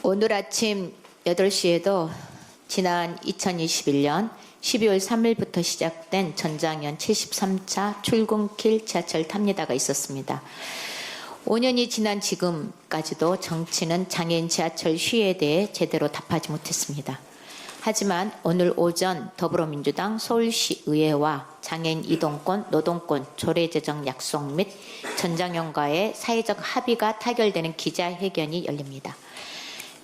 오늘 아침 8시에도 지난 2021년 12월 3일부터 시작된 전장현 73차 출근길 지하철 탑니다가 있었습니다. 5년이 지난 지금까지도 정치는 장애인 지하철 시위에 대해 제대로 답하지 못했습니다. 하지만 오늘 오전 더불어민주당 서울시의회와 장애인 이동권, 노동권 조례 제정 약속 및 전장현과의 사회적 합의가 타결되는 기자회견이 열립니다.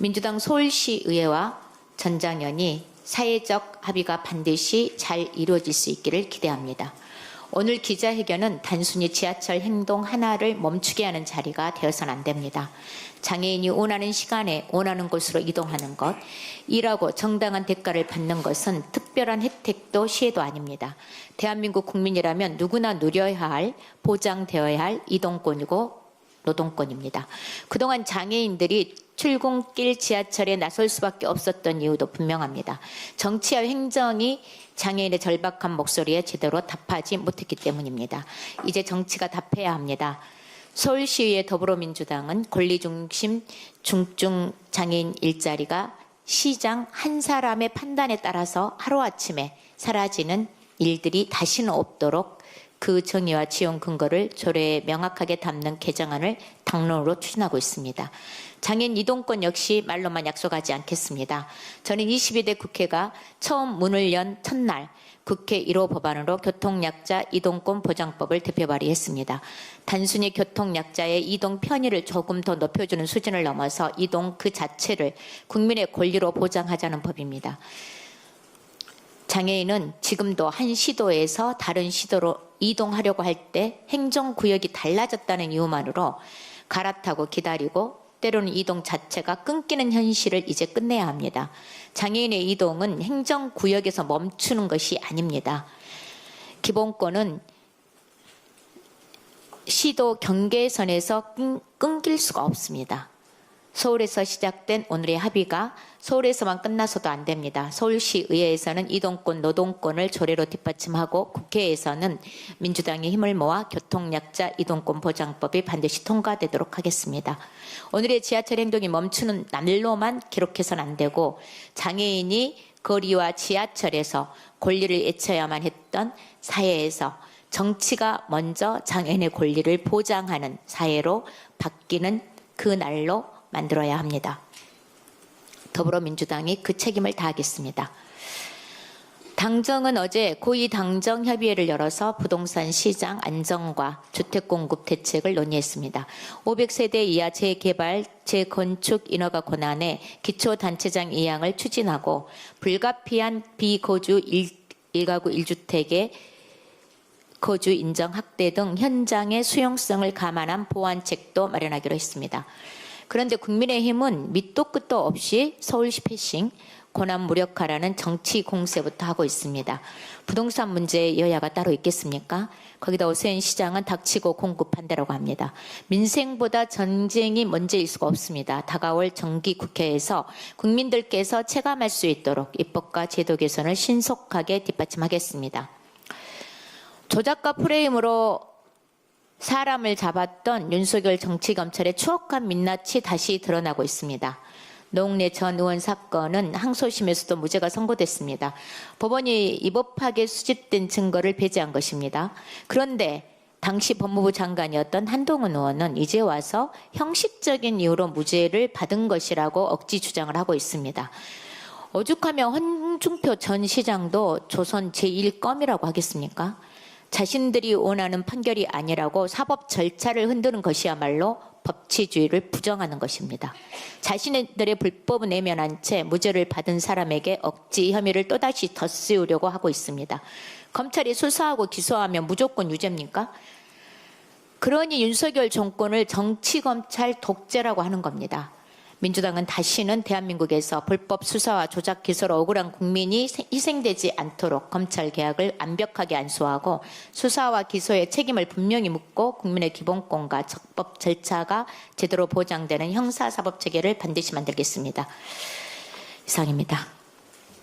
민주당 서울시의회와 전장현이 사회적 합의가 반드시 잘 이루어질 수 있기를 기대합니다. 오늘 기자회견은 단순히 지하철 행동 하나를 멈추게 하는 자리가 되어서는 안 됩니다. 장애인이 원하는 시간에 원하는 곳으로 이동하는 것, 일하고 정당한 대가를 받는 것은 특별한 혜택도 시혜도 아닙니다. 대한민국 국민이라면 누구나 누려야 할, 보장되어야 할 이동권이고 노동권입니다. 그동안 장애인들이 출근길 지하철에 나설 수밖에 없었던 이유도 분명합니다. 정치와 행정이 장애인의 절박한 목소리에 제대로 답하지 못했기 때문입니다. 이제 정치가 답해야 합니다. 서울시의회 더불어민주당은 권리중심 중증 장애인 일자리가 시장 한 사람의 판단에 따라서 하루아침에 사라지는 일들이 다시는 없도록 그 정의와 지용 근거를 조례에 명확하게 담는 개정안을 당론으로 추진하고 있습니다. 장애인 이동권 역시 말로만 약속하지 않겠습니다. 저는 22대 국회가 처음 문을 연 첫날 국회 1호 법안으로 교통약자 이동권 보장법을 대표 발의했습니다. 단순히 교통약자의 이동 편의를 조금 더 높여주는 수준을 넘어서 이동 그 자체를 국민의 권리로 보장하자는 법입니다. 장애인은 지금도 한 시도에서 다른 시도로 이동하려고 할 때 행정구역이 달라졌다는 이유만으로 갈아타고 기다리고 때로는 이동 자체가 끊기는 현실을 이제 끝내야 합니다. 장애인의 이동은 행정구역에서 멈추는 것이 아닙니다. 기본권은 시도 경계선에서 끊길 수가 없습니다. 서울에서 시작된 오늘의 합의가 서울에서만 끝나서도 안 됩니다. 서울시의회에서는 이동권, 노동권을 조례로 뒷받침하고 국회에서는 민주당의 힘을 모아 교통약자 이동권 보장법이 반드시 통과되도록 하겠습니다. 오늘의 지하철 행동이 멈추는 날로만 기록해서는 안 되고 장애인이 거리와 지하철에서 권리를 외쳐야만 했던 사회에서 정치가 먼저 장애인의 권리를 보장하는 사회로 바뀌는 그 날로 만들어야 합니다. 더불어민주당이 그 책임을 다하겠습니다. 당정은 어제 고위당정협의회를 열어서 부동산 시장 안정과 주택공급 대책을 논의했습니다. 500세대 이하 재개발, 재건축 인허가 권한의 기초단체장 이양을 추진하고 불가피한 비거주 1가구 1주택의 거주 인정 확대 등 현장의 수용성을 감안한 보완책도 마련하기로 했습니다. 그런데 국민의힘은 밑도 끝도 없이 서울시 패싱, 권한 무력화라는 정치 공세부터 하고 있습니다. 부동산 문제에 여야가 따로 있겠습니까? 거기다 오세훈 시장은 닥치고 공급한다라고 합니다. 민생보다 전쟁이 먼저일 수가 없습니다. 다가올 정기국회에서 국민들께서 체감할 수 있도록 입법과 제도 개선을 신속하게 뒷받침하겠습니다. 조작과 프레임으로 사람을 잡았던 윤석열 정치검찰의 추악한 민낯이 다시 드러나고 있습니다. 노웅래 전 의원 사건은 항소심에서도 무죄가 선고됐습니다. 법원이 위법하게 수집된 증거를 배제한 것입니다. 그런데 당시 법무부 장관이었던 한동훈 의원은 이제 와서 형식적인 이유로 무죄를 받은 것이라고 억지 주장을 하고 있습니다. 오죽하면 홍준표 전 시장도 조선 제1검이라고 하겠습니까? 자신들이 원하는 판결이 아니라고 사법 절차를 흔드는 것이야말로 법치주의를 부정하는 것입니다. 자신들의 불법은 내면한 채 무죄를 받은 사람에게 억지 혐의를 또다시 덧씌우려고 하고 있습니다. 검찰이 수사하고 기소하면 무조건 유죄입니까? 그러니 윤석열 정권을 정치검찰 독재라고 하는 겁니다. 민주당은 다시는 대한민국에서 불법 수사와 조작 기소로 억울한 국민이 희생되지 않도록 검찰 개혁을 완벽하게 안수하고 수사와 기소의 책임을 분명히 묻고 국민의 기본권과 적법 절차가 제대로 보장되는 형사사법체계를 반드시 만들겠습니다. 이상입니다.